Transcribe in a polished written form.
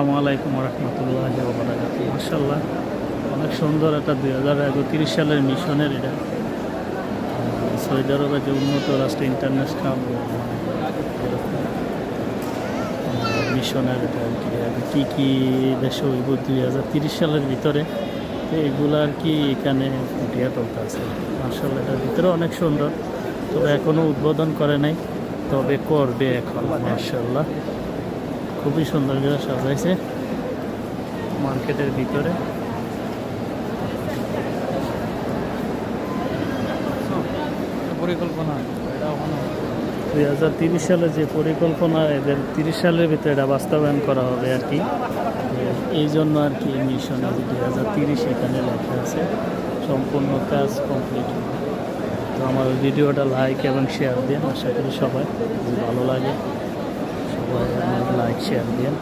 আসসালামু আলাইকুম রহমতুল্লাহি ওয়া বারাকাতুহু। মাশাআল্লাহ, অনেক সুন্দর একটা 2031 সালের মিশনের এটা সৌদি আরবের যে উন্নত রাষ্ট্র ইন্টারন্যাশনাল মিশনের এটা আর কি। কী কী দেশে হইব 2030 সালের ভিতরে, তো এগুলো আর কি এখানে ফুটিয়ে তুলতে আছে। মাশাআল্লাহ, এটার ভিতরে অনেক সুন্দর, তবে এখনও উদ্বোধন করে নাই, তবে করবে এখন। মাশাআল্লাহ, খুবই সুন্দর করে সাজাইছে মার্কেটের ভিতরে। পরিকল্পনা 2030 সালে যে পরিকল্পনা, এদের 30 সালের ভিতরে এটা বাস্তবায়ন করা হবে আর কি। এই জন্য আর কি মিশন 2030 এখানে লেখা আছে, সম্পূর্ণ কাজ কমপ্লিট হবে। তো আমার ভিডিওটা লাইক এবং শেয়ার দিন, আশা করি সবাই যদি ভালো লাগে সবাই লাইক শেয়ার দিন।